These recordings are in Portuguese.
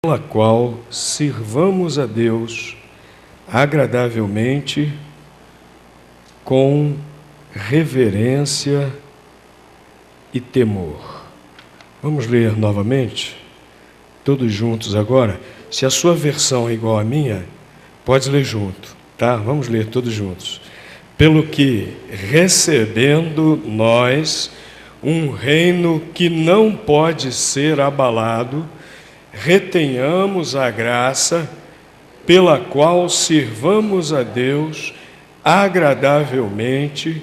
pela qual sirvamos a Deus agradavelmente, com reverência e temor. Vamos ler novamente, todos juntos agora. Se a sua versão é igual à minha, pode ler junto, tá? Vamos ler todos juntos. Pelo que, recebendo nós um reino que não pode ser abalado, retenhamos a graça pela qual sirvamos a Deus agradavelmente,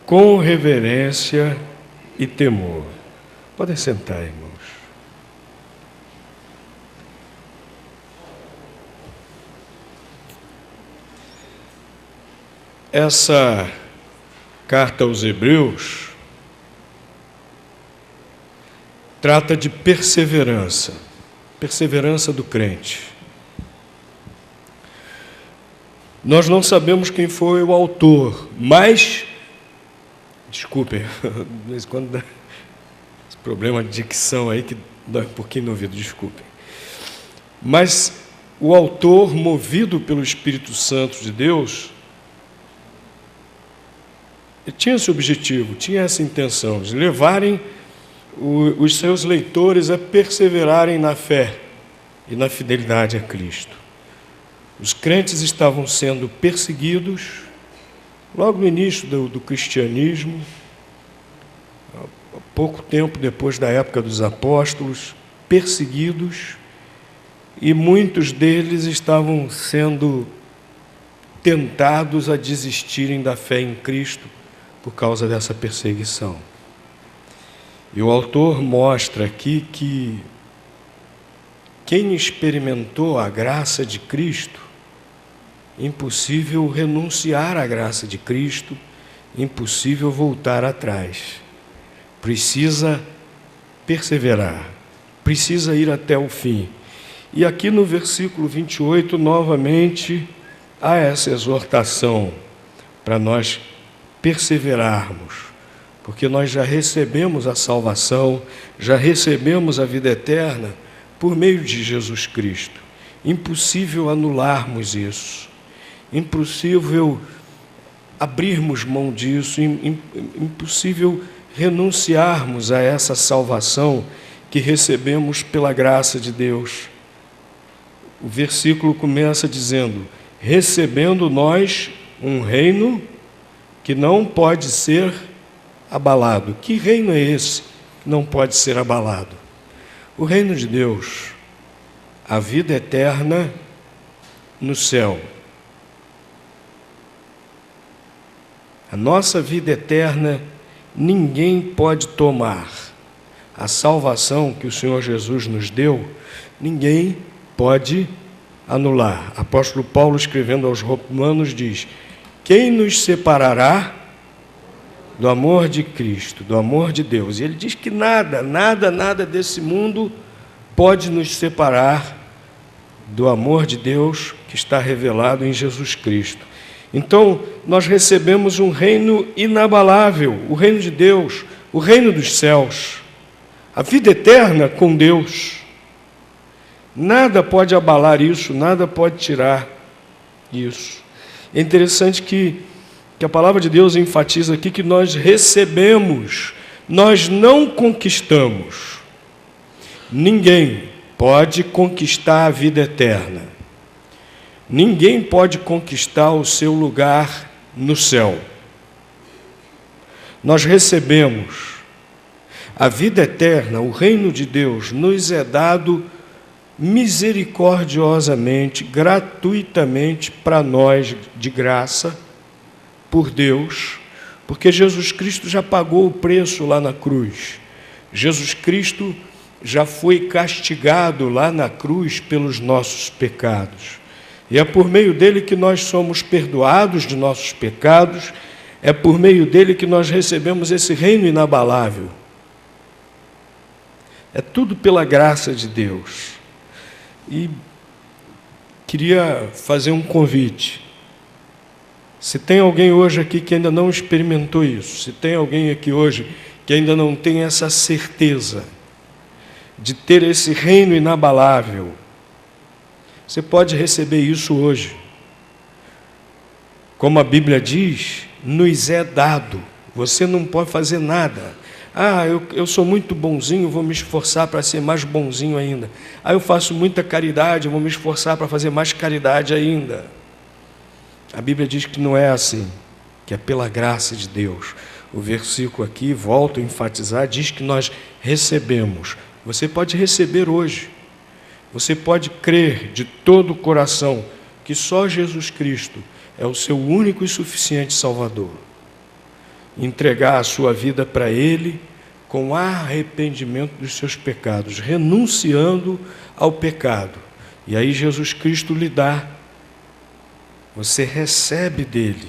com reverência e temor. Podem sentar, irmãos. Essa carta aos Hebreus trata de perseverança do crente. Nós não sabemos quem foi o autor, mas, desculpem, de vez em quando dá esse problema de dicção aí que dói um pouquinho no ouvido, desculpem. Mas o autor, movido pelo Espírito Santo de Deus, tinha esse objetivo, tinha essa intenção de levarem os seus leitores a perseverarem na fé e na fidelidade a Cristo. Os crentes estavam sendo perseguidos logo no início do cristianismo, há pouco tempo depois da época dos apóstolos, perseguidos, e muitos deles estavam sendo tentados a desistirem da fé em Cristo por causa dessa perseguição. E o autor mostra aqui que quem experimentou a graça de Cristo, impossível renunciar à graça de Cristo, impossível voltar atrás. Precisa perseverar, precisa ir até o fim. E aqui no versículo 28, novamente, há essa exortação para nós perseverarmos, porque nós já recebemos a salvação, já recebemos a vida eterna por meio de Jesus Cristo. Impossível anularmos isso, impossível abrirmos mão disso, impossível renunciarmos a essa salvação que recebemos pela graça de Deus. O versículo começa dizendo: recebendo nós um reino que não pode ser abalado. Que reino é esse que não pode ser abalado? O reino de Deus, a vida eterna no céu. A nossa vida eterna ninguém pode tomar. A salvação que o Senhor Jesus nos deu, ninguém pode anular. Apóstolo Paulo, escrevendo aos Romanos, diz: quem nos separará do amor de Cristo, do amor de Deus? E ele diz que nada desse mundo pode nos separar do amor de Deus que está revelado em Jesus Cristo. Então, nós recebemos um reino inabalável, o reino de Deus, o reino dos céus, a vida eterna com Deus. Nada pode abalar isso, nada pode tirar isso. É interessante que a palavra de Deus enfatiza aqui que nós recebemos, nós não conquistamos. Ninguém pode conquistar a vida eterna. Ninguém pode conquistar o seu lugar no céu. Nós recebemos a vida eterna, o reino de Deus nos é dado misericordiosamente, gratuitamente para nós, de graça, por Deus, porque Jesus Cristo já pagou o preço lá na cruz. Jesus Cristo já foi castigado lá na cruz pelos nossos pecados. E é por meio dele que nós somos perdoados de nossos pecados, é por meio dele que nós recebemos esse reino inabalável. É tudo pela graça de Deus. E queria fazer um convite. Se tem alguém hoje aqui que ainda não experimentou isso, se tem alguém aqui hoje que ainda não tem essa certeza de ter esse reino inabalável, Você pode receber isso hoje. Como a Bíblia diz, nos é dado. Você não pode fazer nada. Eu sou muito bonzinho, vou me esforçar para ser mais bonzinho ainda. Eu faço muita caridade, vou me esforçar para fazer mais caridade ainda. A Bíblia diz que não é assim, que é pela graça de Deus. O versículo aqui, volto a enfatizar, diz que nós recebemos. Você pode receber hoje. Você pode crer de todo o coração que só Jesus Cristo é o seu único e suficiente Salvador. Entregar a sua vida para Ele com arrependimento dos seus pecados, renunciando ao pecado. E aí Jesus Cristo lhe dá, você recebe dele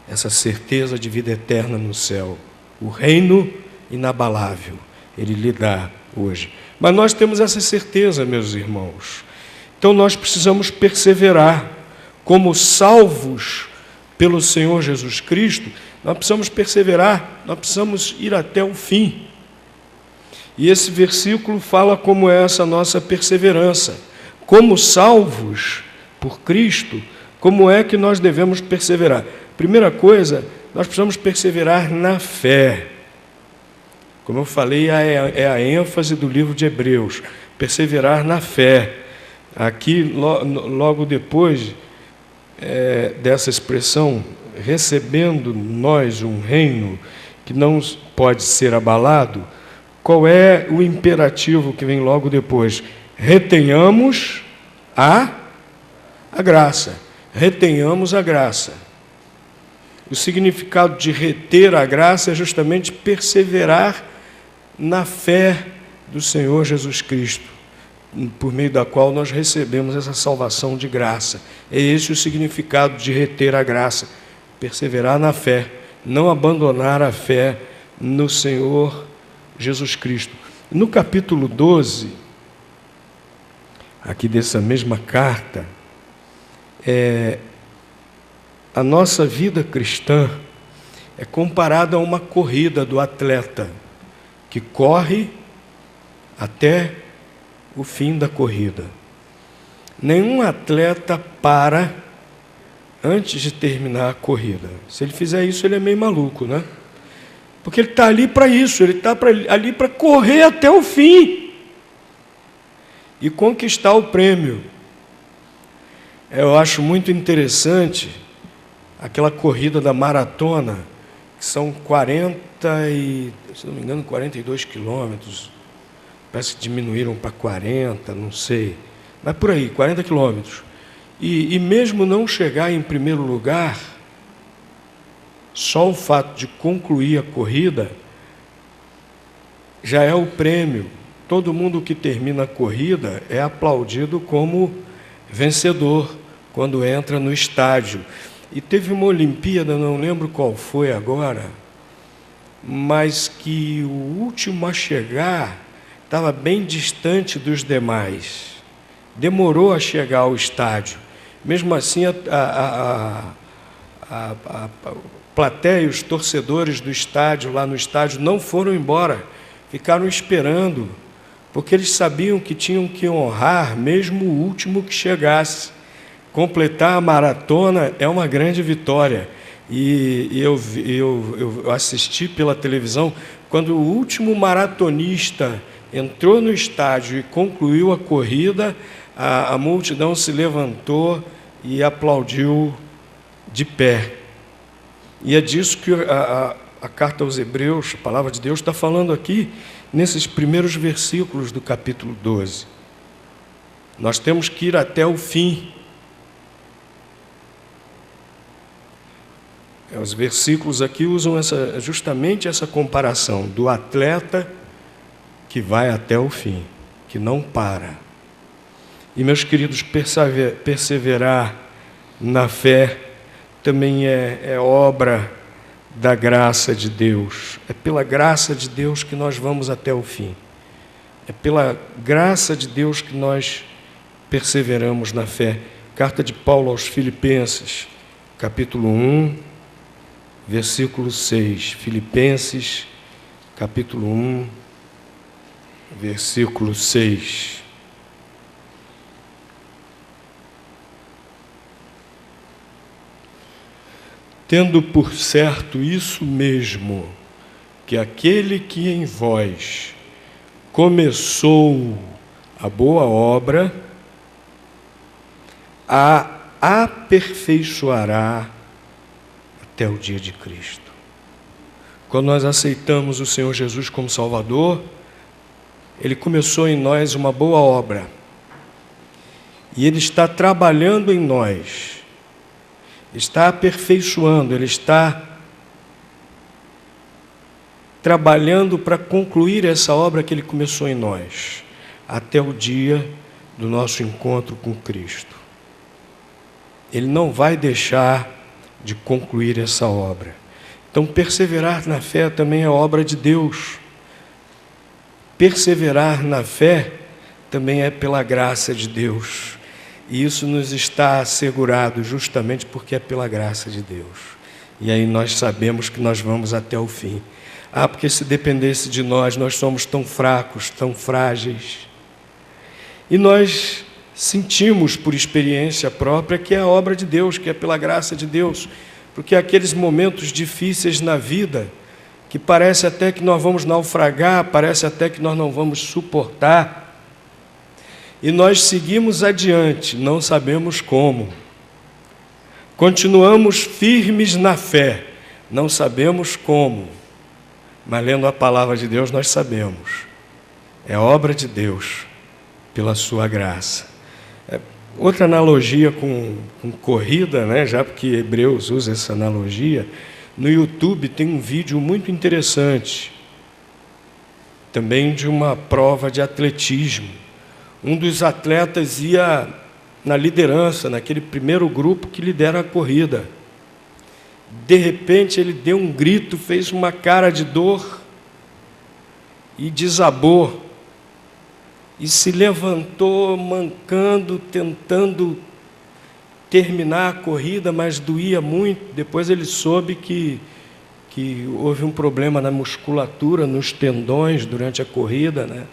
essa certeza de vida eterna no céu, o reino inabalável, Ele lhe dá hoje. Mas nós temos essa certeza, meus irmãos. Então nós precisamos perseverar. Como salvos pelo Senhor Jesus Cristo, nós precisamos perseverar, nós precisamos ir até o fim. E esse versículo fala como é essa nossa perseverança. Como salvos por Cristo, como é que nós devemos perseverar? Primeira coisa, nós precisamos perseverar na fé. Como eu falei, é a ênfase do livro de Hebreus, perseverar na fé. Aqui, logo depois dessa expressão, recebendo nós um reino que não pode ser abalado, qual é o imperativo que vem logo depois? Retenhamos a graça. Retenhamos a graça. O significado de reter a graça é justamente perseverar na fé do Senhor Jesus Cristo, por meio da qual nós recebemos essa salvação de graça. É esse o significado de reter a graça, perseverar na fé, não abandonar a fé no Senhor Jesus Cristo. No capítulo 12, aqui dessa mesma carta, a nossa vida cristã é comparada a uma corrida do atleta que corre até o fim da corrida. Nenhum atleta para antes de terminar a corrida. Se ele fizer isso, ele é meio maluco, né? Porque ele está ali para isso, ele está ali para correr até o fim e conquistar o prêmio. Eu acho muito interessante aquela corrida da maratona, que são 42 quilômetros, parece que diminuíram para 40, não sei, mas por aí, 40 quilômetros. E mesmo não chegar em primeiro lugar, só o fato de concluir a corrida já é o prêmio. Todo mundo que termina a corrida é aplaudido como vencedor quando entra no estádio. E teve uma Olimpíada, não lembro qual foi agora, mas que o último a chegar estava bem distante dos demais. Demorou a chegar ao estádio. Mesmo assim, a plateia, os torcedores do estádio, lá no estádio, não foram embora, ficaram esperando, porque eles sabiam que tinham que honrar mesmo o último que chegasse. Completar a maratona é uma grande vitória. E eu assisti pela televisão, quando o último maratonista entrou no estádio e concluiu a corrida, a multidão se levantou e aplaudiu de pé. E é disso que a carta aos Hebreus, a palavra de Deus, está falando aqui, nesses primeiros versículos do capítulo 12. Nós temos que ir até o fim. Os versículos aqui usam justamente essa comparação do atleta que vai até o fim, que não para. E, meus queridos, perseverar na fé também é obra da graça de Deus. É pela graça de Deus que nós vamos até o fim. É pela graça de Deus que nós perseveramos na fé. Carta de Paulo aos Filipenses, capítulo 1, versículo 6. Filipenses, capítulo 1, versículo 6. tendo por certo isso mesmo, que aquele que em vós começou a boa obra, a aperfeiçoará até o dia de Cristo. Quando nós aceitamos o Senhor Jesus como Salvador, Ele começou em nós uma boa obra. E Ele está trabalhando em nós, está aperfeiçoando, Ele está trabalhando para concluir essa obra que Ele começou em nós, até o dia do nosso encontro com Cristo. Ele não vai deixar de concluir essa obra. Então, perseverar na fé também é obra de Deus. Perseverar na fé também é pela graça de Deus. E isso nos está assegurado justamente porque é pela graça de Deus. E aí nós sabemos que nós vamos até o fim. Porque se dependesse de nós somos tão fracos, tão frágeis. E nós sentimos por experiência própria que é a obra de Deus, que é pela graça de Deus. Porque aqueles momentos difíceis na vida, que parece até que nós vamos naufragar, parece até que nós não vamos suportar, e nós seguimos adiante, não sabemos como. Continuamos firmes na fé, não sabemos como, mas lendo a palavra de Deus nós sabemos. É obra de Deus, pela sua graça. Outra analogia com corrida, né? Já porque Hebreus usa essa analogia, no YouTube tem um vídeo muito interessante, também de uma prova de atletismo. Um dos atletas ia na liderança, naquele primeiro grupo que lidera a corrida. De repente ele deu um grito, fez uma cara de dor e desabou. E se levantou mancando, tentando terminar a corrida, mas doía muito. Depois ele soube que houve um problema na musculatura, nos tendões durante a corrida, né?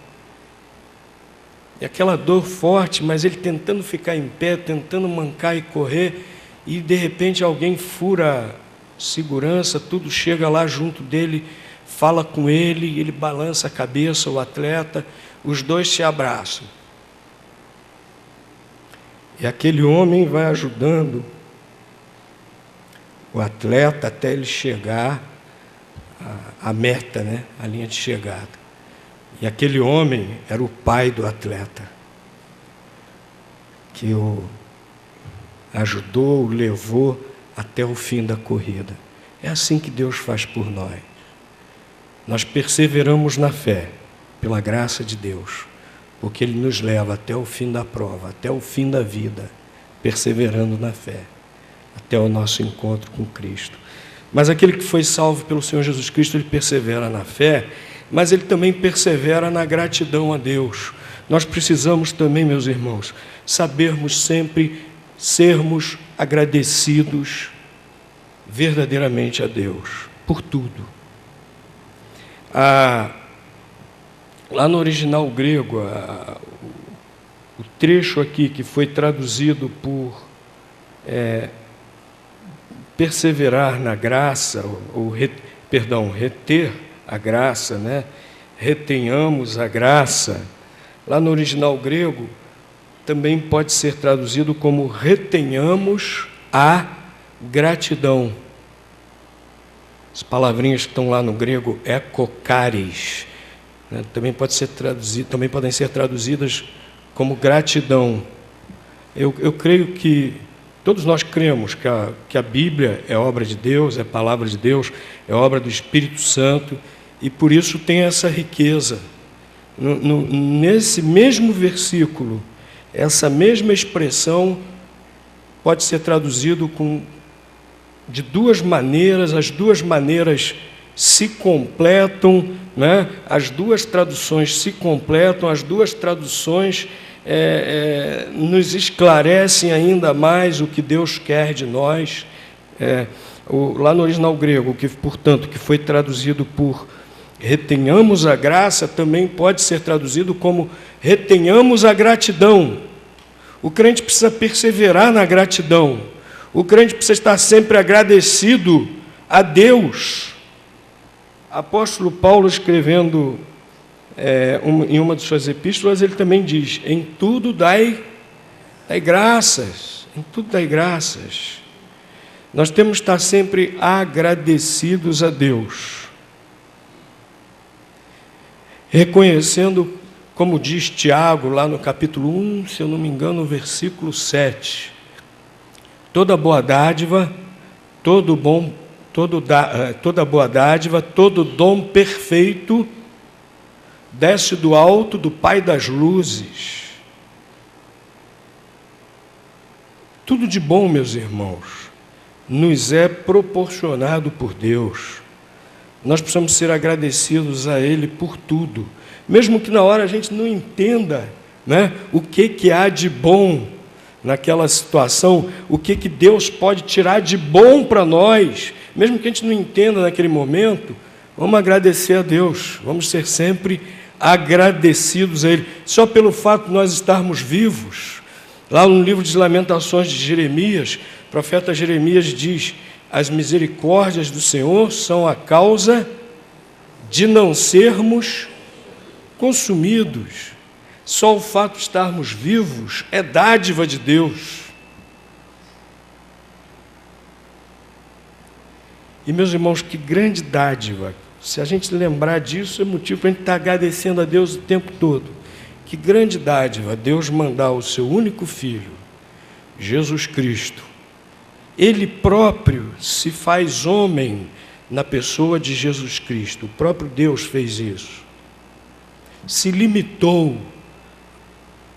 E aquela dor forte, mas ele tentando ficar em pé, tentando mancar e correr, e de repente alguém fura segurança, tudo chega lá junto dele, fala com ele, ele balança a cabeça, o atleta, os dois se abraçam. E aquele homem vai ajudando o atleta até ele chegar à meta, né? A linha de chegada. E aquele homem era o pai do atleta, que o ajudou, o levou até o fim da corrida. É assim que Deus faz por nós. Nós perseveramos na fé, pela graça de Deus, porque Ele nos leva até o fim da prova, até o fim da vida, perseverando na fé, até o nosso encontro com Cristo. Mas aquele que foi salvo pelo Senhor Jesus Cristo, ele persevera na fé, mas ele também persevera na gratidão a Deus. Nós precisamos também, meus irmãos, sabermos sempre sermos agradecidos verdadeiramente a Deus, por tudo. Lá no original grego, o trecho aqui que foi traduzido por perseverar na graça, reter a graça, né? Retenhamos a graça. Lá no original grego, também pode ser traduzido como retenhamos a gratidão. As palavrinhas que estão lá no grego, ekokaris, né? Também podem ser traduzidas como gratidão. Eu creio que todos nós cremos que a Bíblia é obra de Deus, é palavra de Deus, é obra do Espírito Santo, e por isso tem essa riqueza. Nesse mesmo versículo, essa mesma expressão pode ser traduzido de duas maneiras, as duas maneiras se completam, né? As duas traduções se completam, as duas traduções nos esclarecem ainda mais o que Deus quer de nós. Lá no original grego, portanto, que foi traduzido por retenhamos a graça, também pode ser traduzido como retenhamos a gratidão. O crente precisa perseverar na gratidão. O crente precisa estar sempre agradecido a Deus. Apóstolo Paulo, escrevendo em uma de suas epístolas, ele também diz: em tudo dai graças, em tudo dai graças. Nós temos que estar sempre agradecidos a Deus, reconhecendo, como diz Tiago, lá no capítulo 1, se eu não me engano, no versículo 7, toda boa dádiva, toda boa dádiva, todo dom perfeito, desce do alto do Pai das luzes. Tudo de bom, meus irmãos, nos é proporcionado por Deus. Nós precisamos ser agradecidos a Ele por tudo, mesmo que na hora a gente não entenda, né, o que há de bom naquela situação, o que Deus pode tirar de bom para nós, mesmo que a gente não entenda naquele momento. Vamos agradecer a Deus, vamos ser sempre agradecidos a Ele, só pelo fato de nós estarmos vivos. Lá no livro de Lamentações de Jeremias, o profeta Jeremias diz: as misericórdias do Senhor são a causa de não sermos consumidos. Só o fato de estarmos vivos é dádiva de Deus. E, meus irmãos, que grande dádiva. Se a gente lembrar disso, é motivo para a gente estar agradecendo a Deus o tempo todo. Que grande dádiva Deus mandar o seu único Filho, Jesus Cristo. Ele próprio se faz homem na pessoa de Jesus Cristo. O próprio Deus fez isso. Se limitou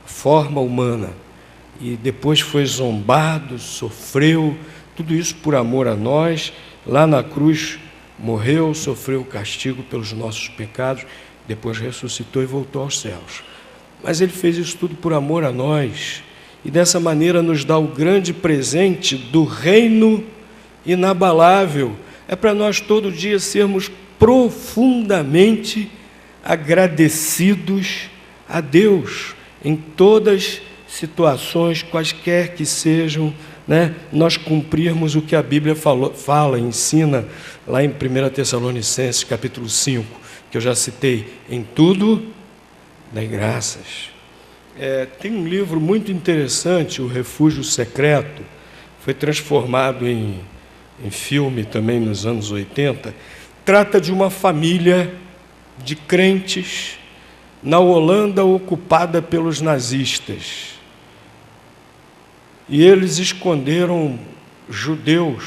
à forma humana e depois foi zombado, sofreu, tudo isso por amor a nós. Lá na cruz morreu, sofreu o castigo pelos nossos pecados, depois ressuscitou e voltou aos céus. Mas Ele fez isso tudo por amor a nós, e dessa maneira nos dá o grande presente do reino inabalável. É para nós todo dia sermos profundamente agradecidos a Deus, em todas as situações, quaisquer que sejam, né, nós cumprirmos o que a Bíblia fala, ensina, lá em 1 Tessalonicenses, capítulo 5, que eu já citei: em tudo dai graças. Tem um livro muito interessante, O Refúgio Secreto, foi transformado em filme também nos anos 80, trata de uma família de crentes na Holanda ocupada pelos nazistas. E eles esconderam judeus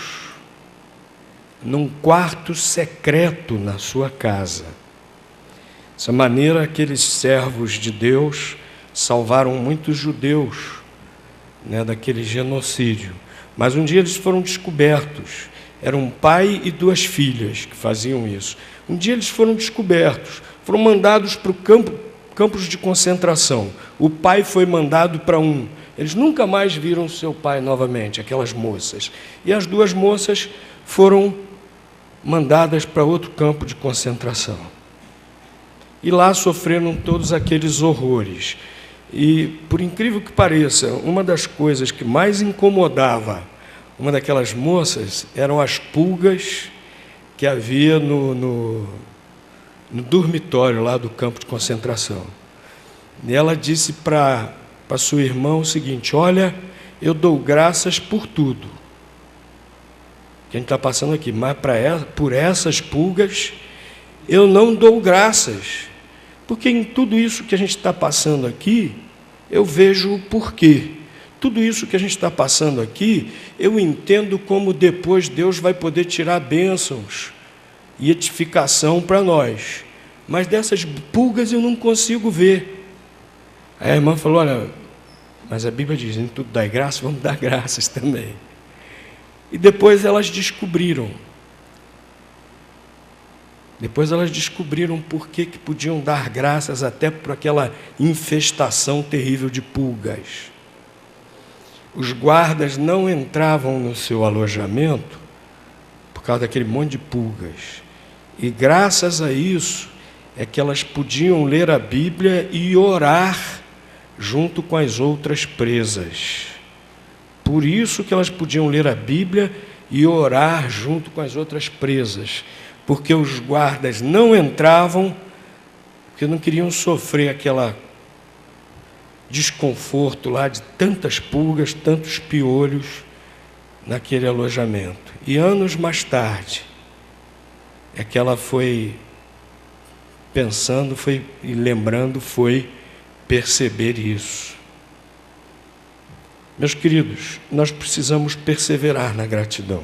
num quarto secreto na sua casa. Dessa maneira, aqueles servos de Deus salvaram muitos judeus, né, daquele genocídio. Mas um dia eles foram descobertos. Era um pai e duas filhas que faziam isso. Um dia eles foram descobertos, foram mandados para campos de concentração. O pai foi mandado para um. Eles nunca mais viram seu pai novamente, aquelas moças. E as duas moças foram mandadas para outro campo de concentração. E lá sofreram todos aqueles horrores. E, por incrível que pareça, uma das coisas que mais incomodava uma daquelas moças eram as pulgas que havia no dormitório lá do campo de concentração. E ela disse para sua irmã o seguinte: olha, eu dou graças por tudo que a gente está passando aqui, mas por essas pulgas eu não dou graças, porque em tudo isso que a gente está passando aqui, eu vejo o porquê. Tudo isso que a gente está passando aqui, eu entendo como depois Deus vai poder tirar bênçãos e edificação para nós. Mas dessas pulgas eu não consigo ver. Aí a irmã falou: olha, mas a Bíblia diz, em tudo dai graça, vamos dar graças também. E depois elas descobriram. Por que podiam dar graças até por aquela infestação terrível de pulgas. Os guardas não entravam no seu alojamento por causa daquele monte de pulgas. E graças a isso é que elas podiam ler a Bíblia e orar junto com as outras presas. Por isso que elas podiam ler a Bíblia e orar junto com as outras presas, porque os guardas não entravam, porque não queriam sofrer aquele desconforto lá de tantas pulgas, tantos piolhos naquele alojamento. E anos mais tarde, é que ela foi pensando, foi e lembrando, foi perceber isso. Meus queridos, nós precisamos perseverar na gratidão.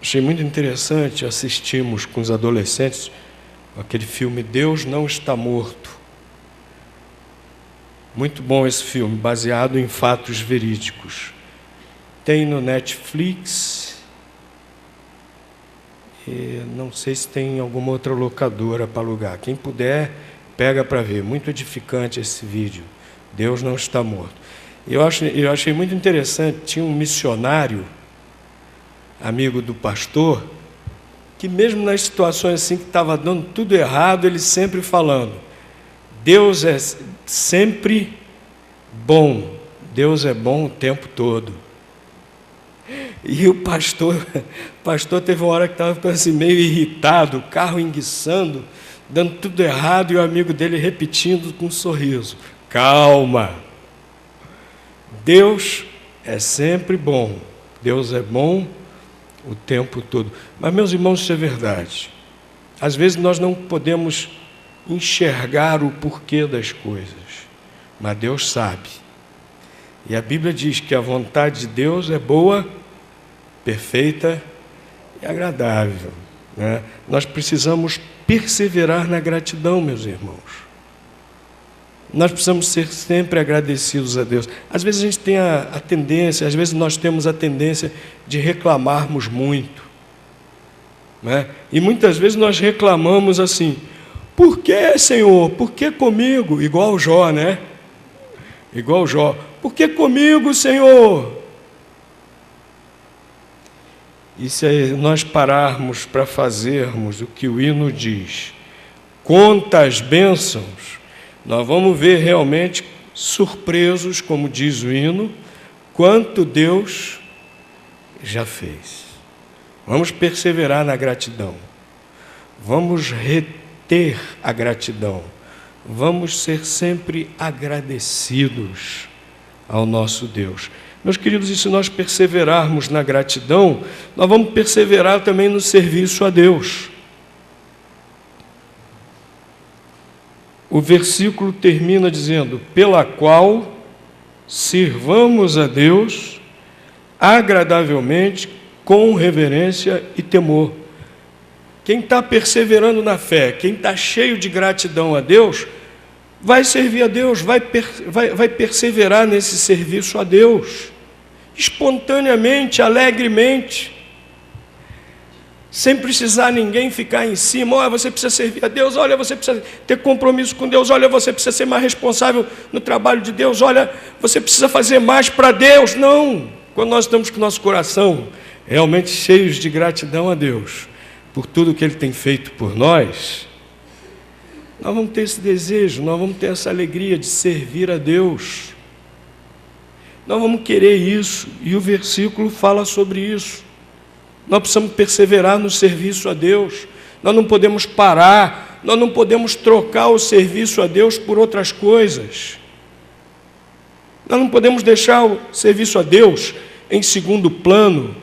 Achei muito interessante, assistimos com os adolescentes aquele filme Deus Não Está Morto. Muito bom esse filme, baseado em fatos verídicos. Tem no Netflix, e não sei se tem alguma outra locadora para alugar. Quem puder, pega para ver. Muito edificante esse vídeo. Deus Não Está Morto. Eu achei muito interessante, tinha um missionário, amigo do pastor, que mesmo nas situações assim que estava dando tudo errado, ele sempre falando, Deus é sempre bom, Deus é bom o tempo todo. E o pastor teve uma hora que estava ficando assim, meio irritado, o carro enguiçando, dando tudo errado, e o amigo dele repetindo com um sorriso, calma, Deus é sempre bom, Deus é bom o tempo todo. Mas, meus irmãos, isso é verdade. Às vezes nós não podemos enxergar o porquê das coisas, mas Deus sabe. E a Bíblia diz que a vontade de Deus é boa, perfeita e agradável, né? Nós precisamos perseverar na gratidão, meus irmãos. Nós precisamos ser sempre agradecidos a Deus. Às vezes a gente tem a tendência, às vezes nós temos a tendência de reclamarmos muito, né? E muitas vezes nós reclamamos assim, por que, Senhor? Por que comigo? Igual Jó, né? Igual Jó. Por que comigo, Senhor? E se nós pararmos para fazermos o que o hino diz, conta as bênçãos, nós vamos ver realmente surpresos, como diz o hino, quanto Deus já fez. Vamos perseverar na gratidão. Vamos reter a gratidão. Vamos ser sempre agradecidos ao nosso Deus. Meus queridos, e se nós perseverarmos na gratidão, nós vamos perseverar também no serviço a Deus. O versículo termina dizendo, pela qual sirvamos a Deus agradavelmente, com reverência e temor. Quem está perseverando na fé, quem está cheio de gratidão a Deus, vai servir a Deus, vai perseverar nesse serviço a Deus, espontaneamente, alegremente, sem precisar ninguém ficar em cima, olha, você precisa servir a Deus, olha, você precisa ter compromisso com Deus, olha, você precisa ser mais responsável no trabalho de Deus, olha, você precisa fazer mais para Deus. Não, quando nós estamos com o nosso coração realmente cheios de gratidão a Deus, por tudo que Ele tem feito por nós vamos ter esse desejo, nós vamos ter essa alegria de servir a Deus, nós vamos querer isso, e o versículo fala sobre isso. Nós precisamos perseverar no serviço a Deus, nós não podemos parar, nós não podemos trocar o serviço a Deus por outras coisas, nós não podemos deixar o serviço a Deus em segundo plano.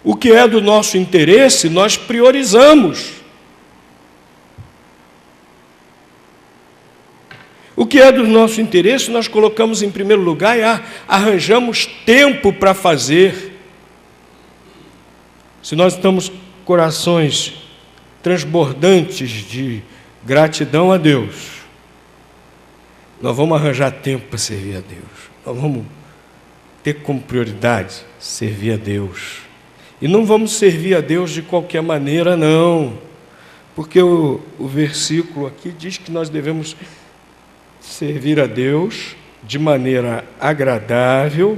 O que é do nosso interesse, nós priorizamos. O que é do nosso interesse, nós colocamos em primeiro lugar e arranjamos tempo para fazer. Se nós estamos corações transbordantes de gratidão a Deus, nós vamos arranjar tempo para servir a Deus. Nós vamos ter como prioridade servir a Deus. E não vamos servir a Deus de qualquer maneira, não. Porque o versículo aqui diz que nós devemos servir a Deus de maneira agradável,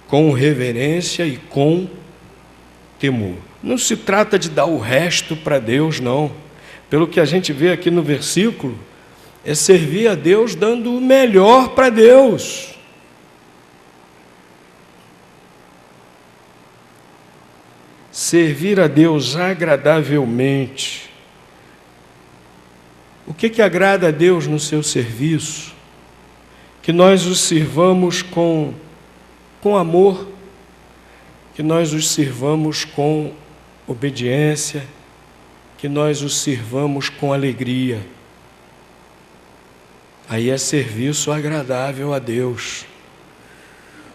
com reverência e com temor. Não se trata de dar o resto para Deus, não. Pelo que a gente vê aqui no versículo, É servir a Deus dando o melhor para Deus. Servir a Deus agradavelmente. O que agrada a Deus no seu serviço? Que nós os sirvamos com amor, que nós os sirvamos com obediência, que nós os sirvamos com alegria. Aí é serviço agradável a Deus.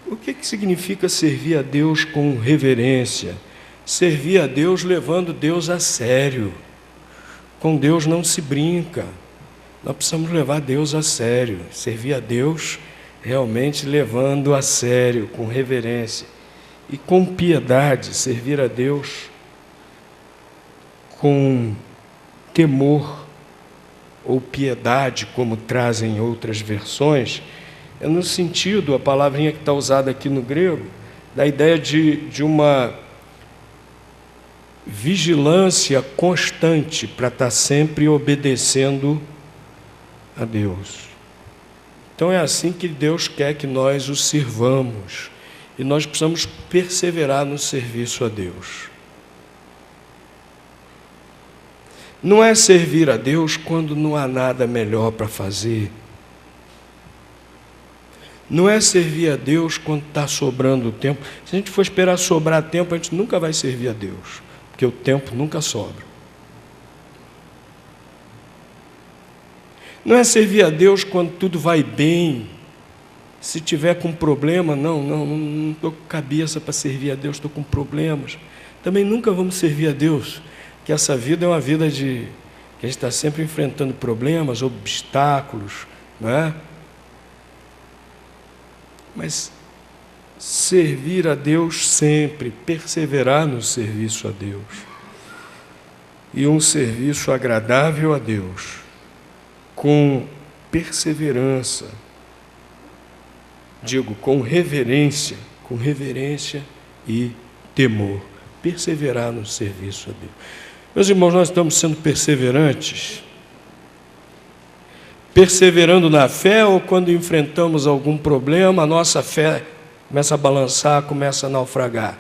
O que significa servir a Deus com reverência? Servir a Deus levando Deus a sério. Com Deus não se brinca. Nós precisamos levar Deus a sério. Servir a Deus realmente levando a sério, com reverência. E com piedade, servir a Deus com temor ou piedade, como trazem outras versões, é no sentido, a palavrinha que está usada aqui no grego, da ideia de uma vigilância constante para estar sempre obedecendo a Deus. Então é assim que Deus quer que nós o sirvamos, e nós precisamos perseverar no serviço a Deus. Não é servir a Deus quando não há nada melhor para fazer. Não é servir a Deus quando está sobrando tempo. Se a gente for esperar sobrar tempo, a gente nunca vai servir a Deus, porque o tempo nunca sobra. Não é servir a Deus quando tudo vai bem. Se tiver com problema, não estou com cabeça para servir a Deus, estou com problemas. Também nunca vamos servir a Deus, que essa vida é uma vida que a gente está sempre enfrentando problemas, obstáculos, não é? Mas servir a Deus sempre, perseverar no serviço a Deus. E um serviço agradável a Deus, com perseverança, digo, com reverência e temor. Perseverar no serviço a Deus. Meus irmãos, nós estamos sendo perseverantes? Perseverando na fé, ou quando enfrentamos algum problema, a nossa fé começa a balançar, começa a naufragar?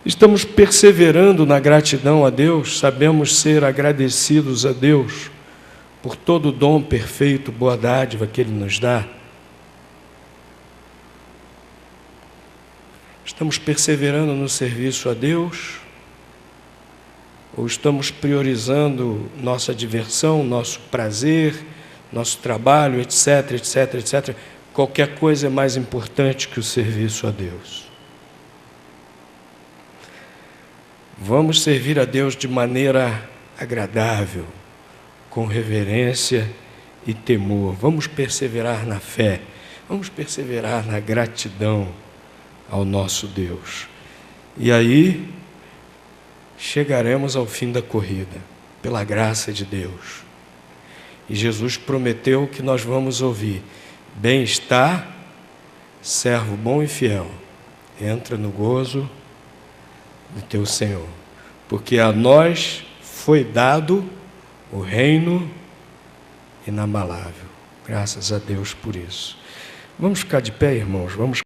Estamos perseverando na gratidão a Deus, sabemos ser agradecidos a Deus por todo o dom perfeito, boa dádiva que Ele nos dá? Estamos perseverando no serviço a Deus? Ou estamos priorizando nossa diversão, nosso prazer, nosso trabalho, etc, etc, etc? Qualquer coisa é mais importante que o serviço a Deus. Vamos servir a Deus de maneira agradável, com reverência e temor. Vamos perseverar na fé, vamos perseverar na gratidão ao nosso Deus. E aí chegaremos ao fim da corrida, pela graça de Deus. E Jesus prometeu que nós vamos ouvir: bem está, servo bom e fiel, entra no gozo do teu Senhor, porque a nós foi dado o reino inabalável. Graças a Deus por isso. Vamos ficar de pé, irmãos, vamos